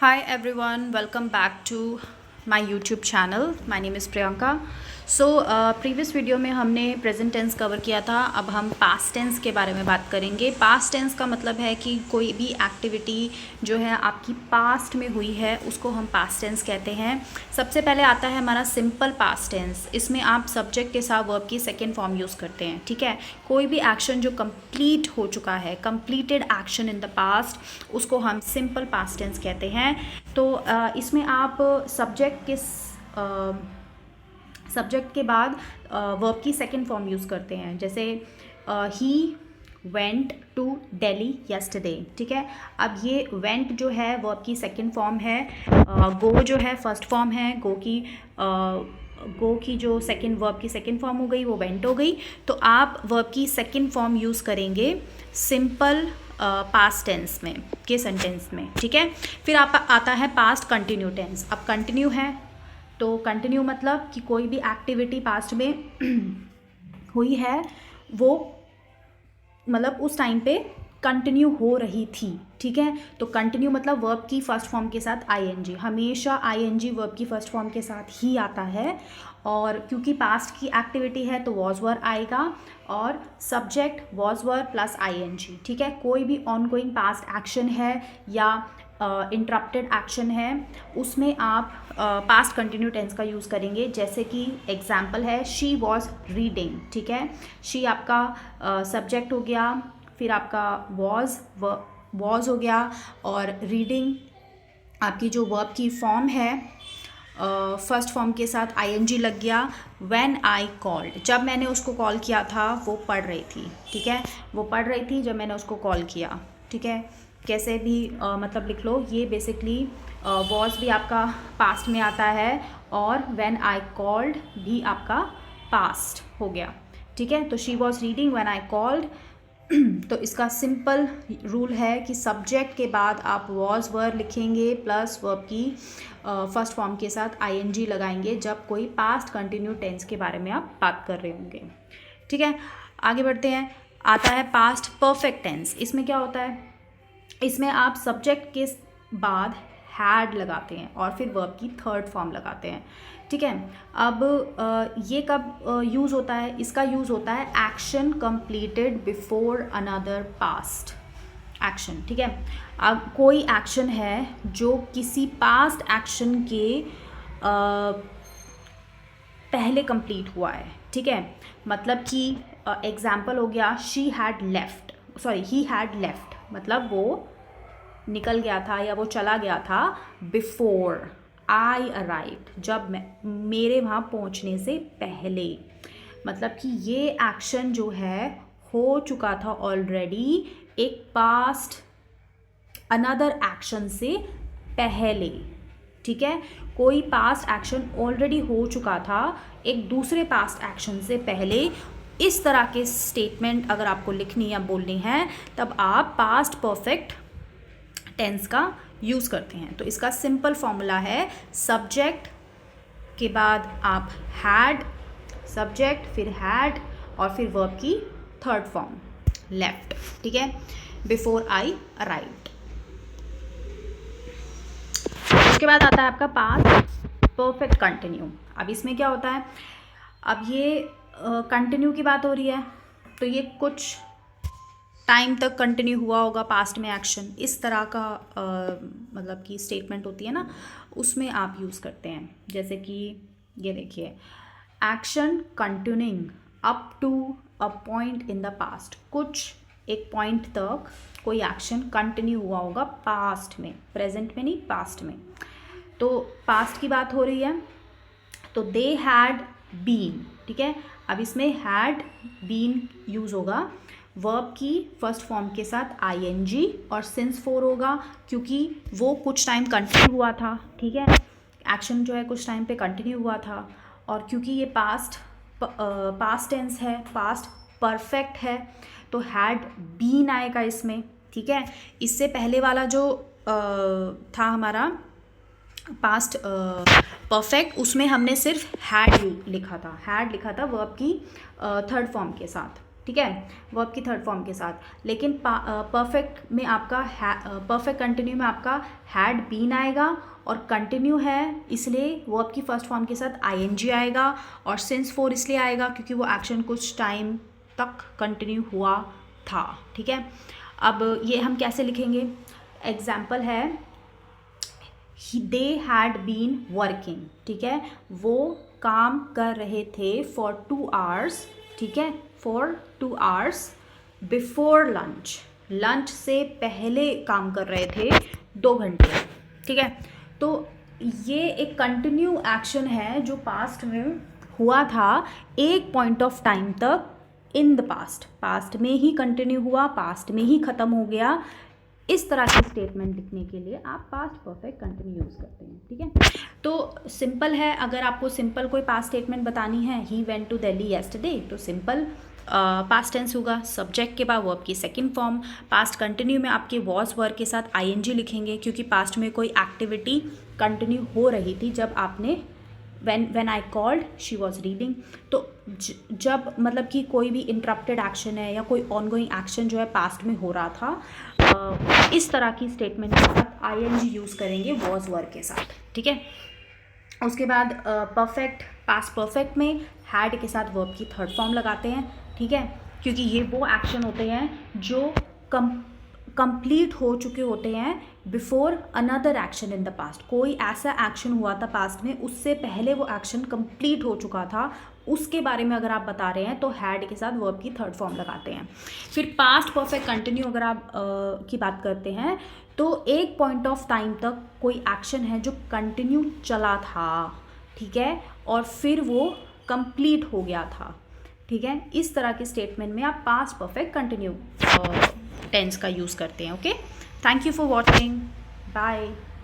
Hi everyone, welcome back to my YouTube channel. My name is Priyanka. Previous video में हमने present tense cover किया था. अब हम पास्ट टेंस के बारे में बात करेंगे. पास्ट टेंस का मतलब है कि कोई भी एक्टिविटी जो है आपकी पास्ट में हुई है उसको हम पास्ट टेंस कहते हैं. सबसे पहले आता है हमारा सिंपल पास्ट टेंस. इसमें आप सब्जेक्ट के साथ वर्ब की सेकेंड फॉर्म यूज़ करते हैं. ठीक है, कोई भी एक्शन जो कंप्लीट हो चुका है, completed action in the past, उसको हम सिंपल पास्ट टेंस कहते हैं. तो इसमें आप सब्जेक्ट के बाद वर्ब की सेकेंड फॉर्म यूज़ करते हैं. जैसे he went to Delhi yesterday. ठीक है, अब ये वेंट जो है वर्ब की सेकेंड फॉर्म है. गो जो है फर्स्ट फॉर्म है. गो की जो सेकेंड वर्ब की सेकेंड फॉर्म हो गई वो वेंट हो गई. तो आप वर्ब की सेकेंड फॉर्म यूज़ करेंगे सिंपल पास्ट टेंस में के सेंटेंस में. ठीक है, फिर आप आता है पास्ट कंटिन्यू टेंस. अब कंटिन्यू है तो कंटिन्यू मतलब कि कोई भी एक्टिविटी पास्ट में हुई है वो मतलब उस टाइम पे कंटिन्यू हो रही थी. ठीक है, तो कंटिन्यू मतलब वर्ब की फर्स्ट फॉर्म के साथ आईएनजी. हमेशा आईएनजी वर्ब की फर्स्ट फॉर्म के साथ ही आता है. और क्योंकि पास्ट की एक्टिविटी है तो वॉज वर आएगा और subject was were plus ING. ठीक है, कोई भी ऑनगोइंग पास्ट एक्शन है या इंटरप्टेड एक्शन है उसमें आप पास्ट कंटिन्यू टेंस का यूज़ करेंगे. जैसे कि एग्जाम्पल है शी वॉज रीडिंग. ठीक है, शी आपका सब्जेक्ट हो गया, फिर आपका वॉज हो गया और रीडिंग आपकी जो वर्ब की फॉर्म है फर्स्ट फॉर्म के साथ आईएनजी लग गया. व्हेन आई कॉल्ड, जब मैंने उसको कॉल किया था वो पढ़ रही थी. ठीक है, वो पढ़ रही थी जब मैंने उसको कॉल किया. ठीक है, कैसे भी मतलब लिख लो. ये बेसिकली वॉज भी आपका पास्ट में आता है और व्हेन आई कॉल्ड भी आपका पास्ट हो गया. ठीक है, तो she was reading when I called. तो इसका सिंपल रूल है कि सब्जेक्ट के बाद आप वॉज वर लिखेंगे प्लस वर्ब की फर्स्ट फॉर्म के साथ आईएनजी लगाएंगे जब कोई पास्ट कंटिन्यू टेंस के बारे में आप बात कर रहे होंगे. ठीक है, आगे बढ़ते हैं. आता है पास्ट परफेक्ट टेंस. इसमें क्या होता है, इसमें आप सब्जेक्ट के बाद हैड लगाते हैं और फिर वर्ब की थर्ड फॉर्म लगाते हैं. ठीक है, अब ये कब यूज़ होता है, इसका यूज़ होता है action completed before another past action. ठीक है, अब कोई एक्शन है जो किसी पास्ट एक्शन के पहले कंप्लीट हुआ है. ठीक है, मतलब कि एग्जाम्पल हो गया ही हैड लेफ्ट मतलब वो निकल गया था या वो चला गया था बिफोर आई अराइव्ड, जब मेरे वहाँ पहुँचने से पहले. मतलब कि ये एक्शन जो है हो चुका था ऑलरेडी एक पास्ट अनदर एक्शन से पहले. ठीक है, कोई पास्ट एक्शन ऑलरेडी हो चुका था एक दूसरे पास्ट एक्शन से पहले. इस तरह के स्टेटमेंट अगर आपको लिखनी या बोलनी है तब आप पास्ट परफेक्ट टेंस का यूज़ करते हैं. तो इसका सिंपल फॉर्मूला है सब्जेक्ट के बाद आप हैड, सब्जेक्ट फिर हैड और फिर वर्ब की थर्ड फॉर्म लेफ्ट. ठीक है, बिफोर आई अराइव्ड. उसके बाद आता है आपका पास्ट परफेक्ट कंटिन्यू. अब इसमें क्या होता है, अब ये कंटिन्यू की बात हो रही है तो ये कुछ टाइम तक कंटिन्यू हुआ होगा पास्ट में एक्शन. इस तरह का मतलब कि स्टेटमेंट होती है ना, उसमें आप यूज़ करते हैं. जैसे कि ये देखिए, action continuing up to a point in the past. कुछ एक पॉइंट तक कोई एक्शन कंटिन्यू हुआ होगा पास्ट में, प्रेजेंट में नहीं, पास्ट में. तो पास्ट की बात हो रही है तो दे हैड बीन. ठीक है, अब इसमें हैड बीन यूज़ होगा वर्ब की फर्स्ट फॉर्म के साथ आईएनजी और सिंस 4 होगा क्योंकि वो कुछ टाइम कंटिन्यू हुआ था. ठीक है, एक्शन जो है कुछ टाइम पे कंटिन्यू हुआ था और क्योंकि ये पास्ट टेंस है, पास्ट परफेक्ट है, तो हैड बीन आएगा इसमें. ठीक है, इससे पहले वाला जो था हमारा पास्ट परफेक्ट, उसमें हमने सिर्फ हैड लिखा था वर्ब की थर्ड फॉर्म के साथ. ठीक है, वर्ब की थर्ड फॉर्म के साथ। लेकिन परफेक्ट में आपका परफेक्ट कंटिन्यू में आपका हैड बीन आएगा, और कंटिन्यू है इसलिए वर्ब की फर्स्ट फॉर्म के साथ आईएनजी आएगा, और सिंस फोर इसलिए आएगा क्योंकि वो एक्शन कुछ टाइम तक कंटिन्यू हुआ था। ठीक है, अब ये हम कैसे लिखेंगे? एग्जाम्पल है, दे हैड बीन वर्किंग, ठीक है, वो काम कर रहे थे फॉर 2 hours, ठीक है, for 2 hours before lunch, lunch से पहले काम कर रहे थे 2 घंटे। ठीक है, तो ये एक कंटिन्यू एक्शन है जो पास्ट में हुआ था एक पॉइंट ऑफ टाइम तक इन द पास्ट, पास्ट में ही कंटिन्यू हुआ, पास्ट में ही ख़त्म हो गया। इस तरह की स्टेटमेंट लिखने के लिए आप पास्ट परफेक्ट कंटिन्यू यूज़ करते हैं। ठीक है, तो सिंपल है, अगर आपको सिंपल कोई पास्ट स्टेटमेंट बतानी है, he went to Delhi yesterday, तो सिंपल पास्ट टेंस होगा, सब्जेक्ट के बाद वर्ब की सेकंड फॉर्म, पास्ट कंटिन्यू में आपके वॉज वर्ब के साथ आईएनजी लिखेंगे क्योंकि पास्ट में कोई एक्टिविटी कंटिन्यू हो रही थी जब आपने when I called she was reading। तो जब मतलब कि कोई भी इंटरप्टेड एक्शन है या कोई ऑनगोइंग एक्शन जो है पास्ट में हो रहा था, इस तरह की स्टेटमेंट के साथ आईएनजी यूज़ करेंगे वॉज वर्ब के साथ। ठीक है, उसके बाद परफेक्ट, पास्ट परफेक्ट में हैड के साथ वर्ब की थर्ड फॉर्म लगाते हैं। ठीक है, क्योंकि ये वो एक्शन होते हैं जो कंप्लीट हो चुके होते हैं before another action in the past. कोई ऐसा एक्शन हुआ था पास्ट में, उससे पहले वो एक्शन कंप्लीट हो चुका था, उसके बारे में अगर आप बता रहे हैं तो हैड के साथ वर्ब की थर्ड फॉर्म लगाते हैं। फिर पास्ट परफेक्ट कंटिन्यू अगर आप की बात करते हैं तो एक पॉइंट ऑफ टाइम तक कोई एक्शन है जो कंटिन्यू चला था, ठीक है, और फिर वो कंप्लीट हो गया था। ठीक है, इस तरह के स्टेटमेंट में आप पास्ट परफेक्ट कंटिन्यू टेंस का यूज़ करते हैं। Okay, thank you for watching, bye.